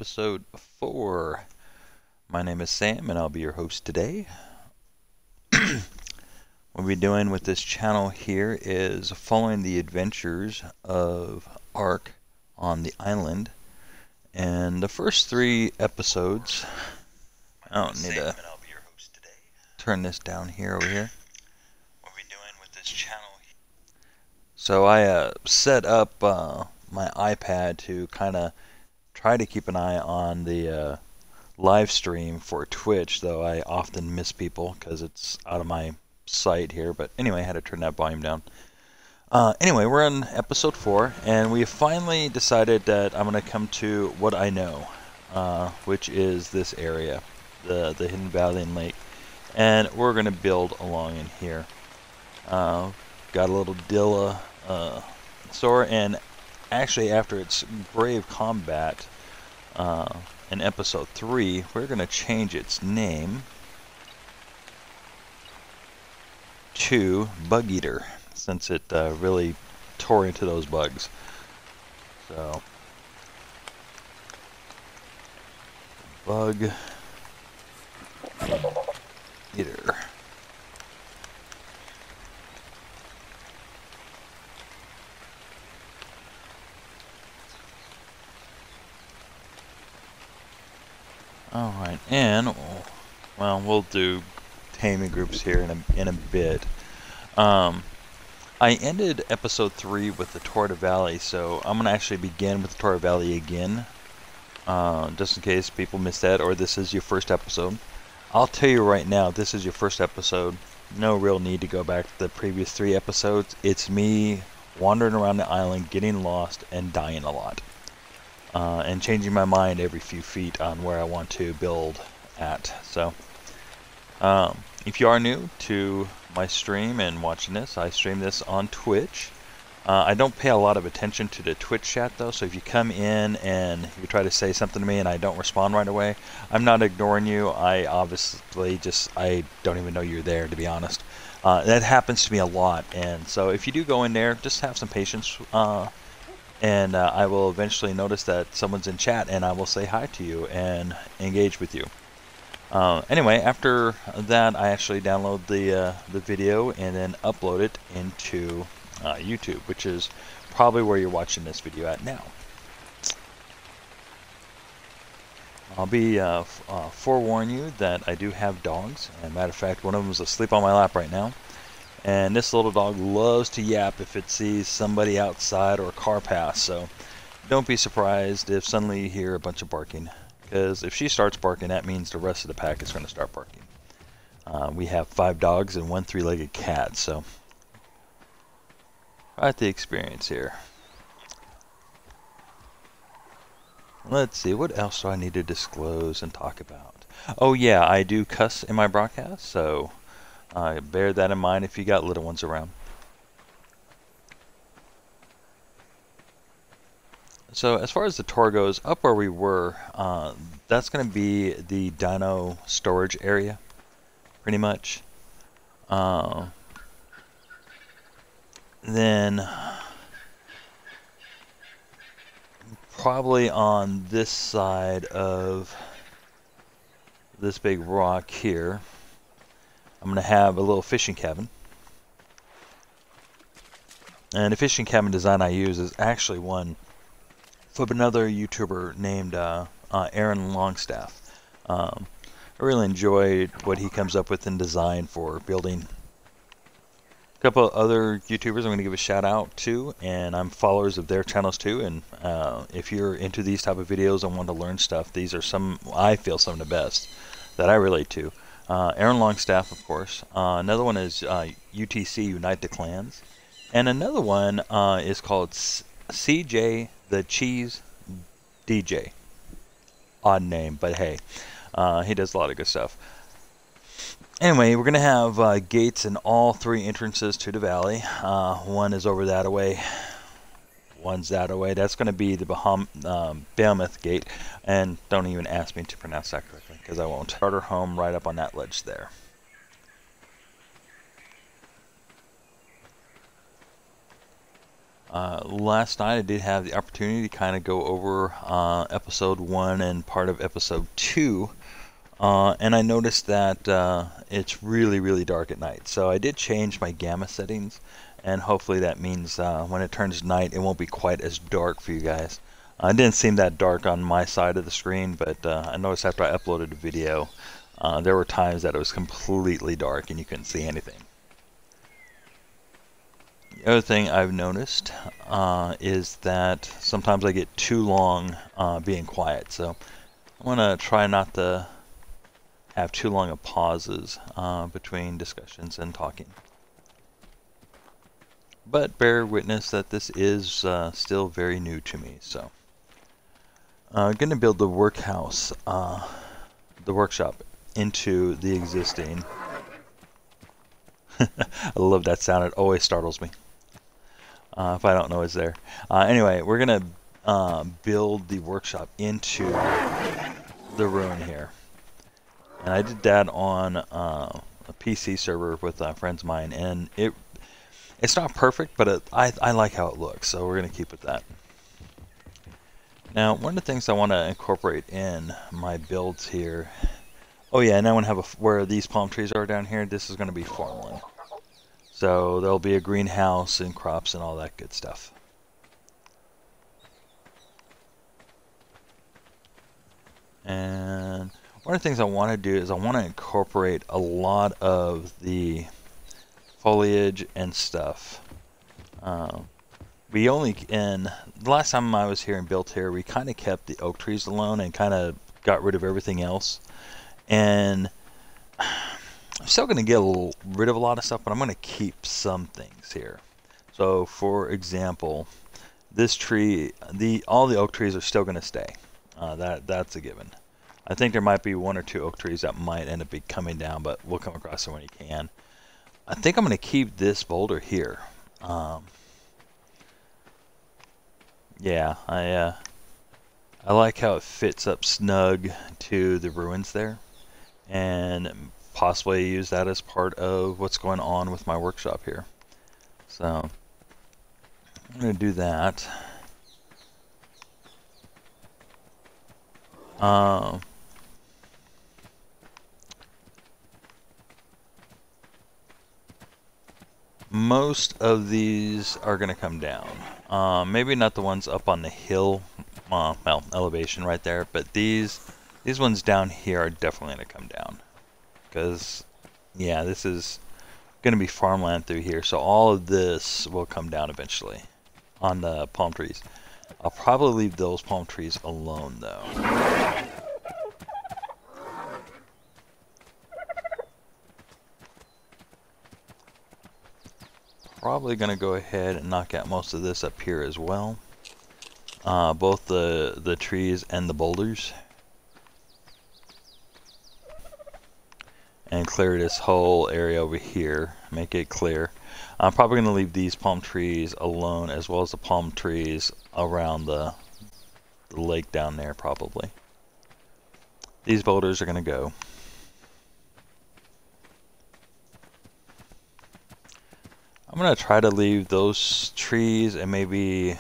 episode 4. My name is Sam, and I'll be your host today. What we'll be doing with this channel here is following the adventures of Ark on the island. And the first 3 episodes, I don't need to turn this down here over here. What we'll be doing with this channel. So I set up my iPad to kind of try to keep an eye on the live stream for Twitch, though I often miss people because it's out of my sight here. But anyway, I had to turn that volume down. Anyway, we're on episode 4, and we finally decided that I'm going to come to what I know, which is this area, the Hidden Valley and Lake. And we're going to build along in here. Got a little Dilla Sora, and actually after its brave combat in episode 3, we're going to change its name to Bug Eater, since it really tore into those bugs. So, Bug Eater. Alright, and, well, we'll do taming groups here in a bit. I ended episode 3 with the Torta Valley, so I'm going to actually begin with the Torta Valley again, just in case people missed that, or this is your first episode. I'll tell you right now, if this is your first episode, no real need to go back to the previous 3 episodes. It's me wandering around the island, getting lost, and dying a lot. And changing my mind every few feet on where I want to build at. So, if you are new to my stream and watching this, I stream this on Twitch. I don't pay a lot of attention to the Twitch chat though, so if you come in and you try to say something to me and I don't respond right away, I'm not ignoring you. I obviously I don't even know you're there, to be honest. That happens to me a lot, and so if you do go in there, just have some patience. And I will eventually notice that someone's in chat, and I will say hi to you and engage with you. Anyway, after that, I actually download the video and then upload it into YouTube, which is probably where you're watching this video at now. I'll be forewarn you that I do have dogs. As a matter of fact, one of them is asleep on my lap right now. And this little dog loves to yap if it sees somebody outside or a car pass, so don't be surprised if suddenly you hear a bunch of barking, because if she starts barking, that means the rest of the pack is going to start barking. We have 5 dogs and 1 3-legged cat, so quite the experience here. Let's see, what else do I need to disclose and talk about? Oh yeah, I do cuss in my broadcast, so bear that in mind if you got little ones around. So as far as the tour goes, up where we were, that's going to be the dino storage area, pretty much. Then probably on this side of this big rock here, I'm going to have a little fishing cabin. And the fishing cabin design I use is actually one from another YouTuber named Aaron Longstaff. I really enjoyed what he comes up with in design for building. A couple of other YouTubers I'm going to give a shout out to, and I'm followers of their channels too. And if you're into these type of videos and want to learn stuff, these are some, I feel, some of the best that I relate to. Aaron Longstaff, of course. Another one is UTC, Unite the Clans. And another one is called CJ the Cheese DJ. Odd name, but hey, he does a lot of good stuff. Anyway, we're going to have gates in all 3 entrances to the valley. One is over that away. One's that away. That's going to be the Behemoth Gate. And don't even ask me to pronounce that correctly, because I won't. Starter home right up on that ledge there. Last night I did have the opportunity to kind of go over episode 1 and part of episode 2, and I noticed that it's really dark at night. So I did change my gamma settings, and hopefully that means when it turns night it won't be quite as dark for you guys. It didn't seem that dark on my side of the screen, but I noticed after I uploaded the video there were times that it was completely dark and you couldn't see anything. The other thing I've noticed is that sometimes I get too long being quiet, so I want to try not to have too long of pauses between discussions and talking. But bear witness that this is still very new to me. So I'm going to build the workhouse, the workshop, into the existing. I love that sound. It always startles me if I don't know it's there. Anyway, we're going to build the workshop into the ruin here. And I did that on a PC server with friends of mine, and it's not perfect, but I like how it looks, so we're going to keep with that. Now, one of the things I want to incorporate in my builds here, oh yeah, and I want to have where these palm trees are down here, this is going to be farmland. So there'll be a greenhouse and crops and all that good stuff. And one of the things I want to do is I want to incorporate a lot of the foliage and stuff. The last time I was here and built here, we kind of kept the oak trees alone and kind of got rid of everything else. And I'm still going to get rid of a lot of stuff, but I'm going to keep some things here. So, for example, this tree, all the oak trees are still going to stay. That's a given. I think there might be 1 or 2 oak trees that might end up coming down, but we'll come across them when you can. I think I'm going to keep this boulder here. Yeah, I like how it fits up snug to the ruins there, and possibly use that as part of what's going on with my workshop here. So I'm going to do that. Most of these are going to come down. Maybe not the ones up on the hill, well, elevation right there, but these ones down here are definitely going to come down. Because, yeah, this is going to be farmland through here, so all of this will come down eventually on the palm trees. I'll probably leave those palm trees alone, though. Probably going to go ahead and knock out most of this up here as well. Both the trees and the boulders. And clear this whole area over here. Make it clear. I'm probably going to leave these palm trees alone, as well as the palm trees around the lake down there, probably. These boulders are going to go. I'm going to try to leave those trees and maybe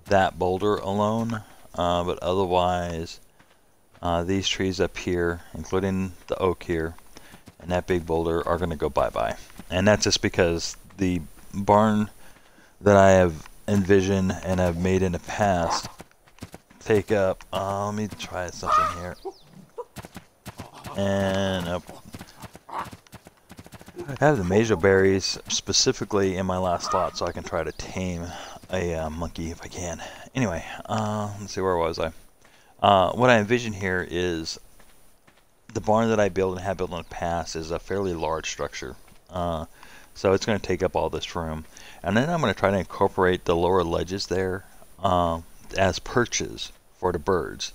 that boulder alone, but otherwise these trees up here, including the oak here, and that big boulder are going to go bye-bye. And that's just because the barn that I have envisioned and have made in the past take up, let me try something here. And I have the major berries specifically in my last slot, so I can try to tame a monkey if I can. Anyway, let's see, where was I? What I envision here is the barn that I built and have built in the past is a fairly large structure. So it's going to take up all this room. And then I'm going to try to incorporate the lower ledges there as perches for the birds.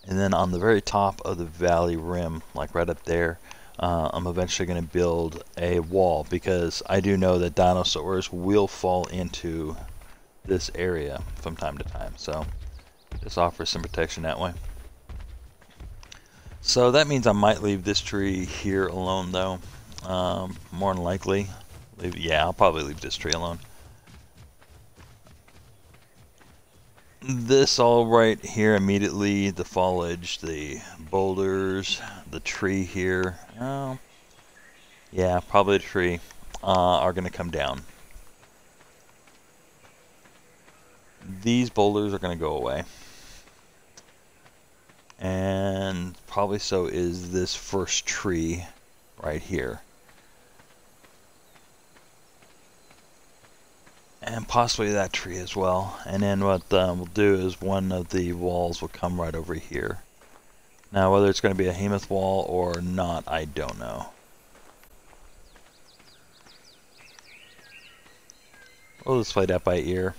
And then on the very top of the valley rim, like right up there, I'm eventually going to build a wall, because I do know that dinosaurs will fall into this area from time to time. So this offers some protection that way. So that means I might leave this tree here alone, though. More than likely. Yeah, I'll probably leave this tree alone. this all right here immediately, the foliage, the boulders, the tree here, yeah, probably the tree, are going to come down. These boulders are going to go away. And probably so is this first tree right here. And possibly that tree as well. And then what we'll do is one of the walls will come right over here. Now whether it's going to be a behemoth wall or not, I don't know. We'll just play that by ear.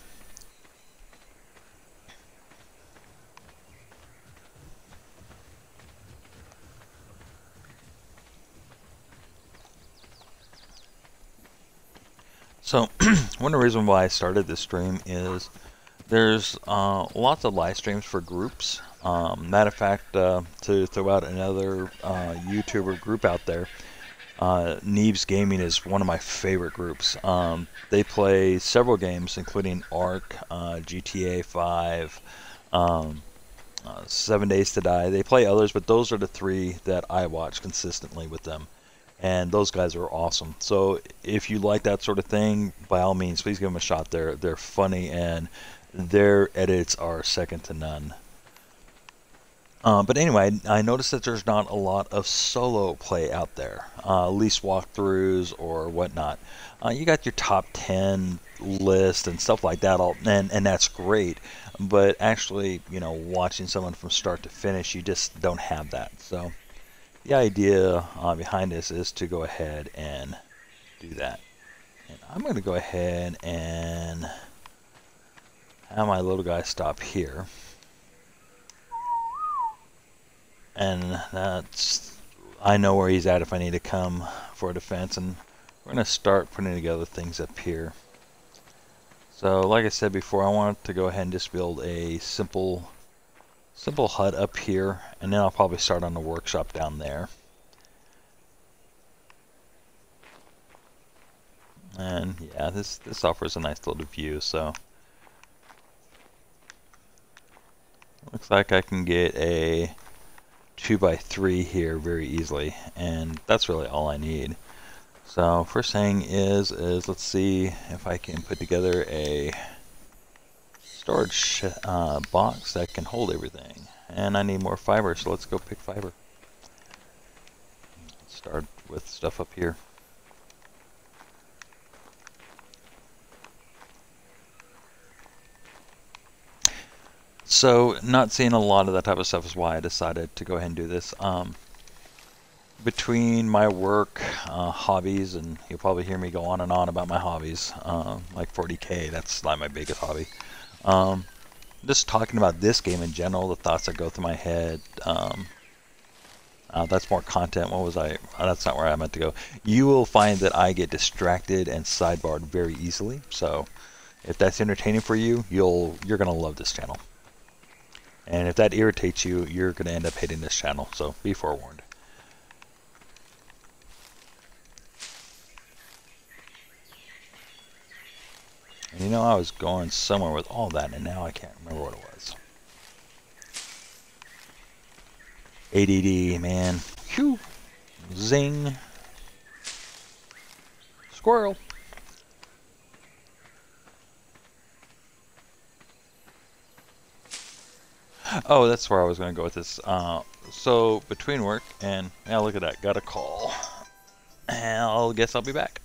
So, one of the reasons why I started this stream is there's lots of live streams for groups. Matter of fact, to throw out another YouTuber group out there, Neebs Gaming is one of my favorite groups. They play several games, including Ark, GTA 5, 7 Days to Die. They play others, but those are the three that I watch consistently with them. And those guys are awesome. So if you like that sort of thing, by all means, please give them a shot. They're funny, and their edits are second to none. But anyway, I noticed that there's not a lot of solo play out there, at least walkthroughs or whatnot. You got your top 10 list and stuff like that, and that's great. But actually, you know, watching someone from start to finish, you just don't have that. So the idea behind this is to go ahead and do that. And I'm going to go ahead and have my little guy stop here. And that's, I know where he's at if I need to come for a defense. And we're going to start putting together things up here. So like I said before, I want to go ahead and just build a simple hut up here, and then I'll probably start on the workshop down there. And yeah, this offers a nice little view, so looks like I can get a 2x3 here very easily, and that's really all I need. So first thing is let's see if I can put together a storage box that can hold everything. And I need more fiber, so let's go pick fiber. Let's start with stuff up here. So not seeing a lot of that type of stuff is why I decided to go ahead and do this. Between my work, hobbies, and you'll probably hear me go on and on about my hobbies, like 40K, that's like my biggest hobby. Just talking about this game in general, the thoughts that go through my head. That's more content. What was I? That's not where I meant to go. You will find that I get distracted and sidebarred very easily. So if that's entertaining for you, you're gonna love this channel. And if that irritates you, you're gonna end up hating this channel. So be forewarned. And you know, I was going somewhere with all that, and now I can't remember what it was. ADD, man. Phew. Zing. Squirrel. Oh, that's where I was going to go with this. So, between work and... Yeah, look at that. Got a call. And I guess I'll be back.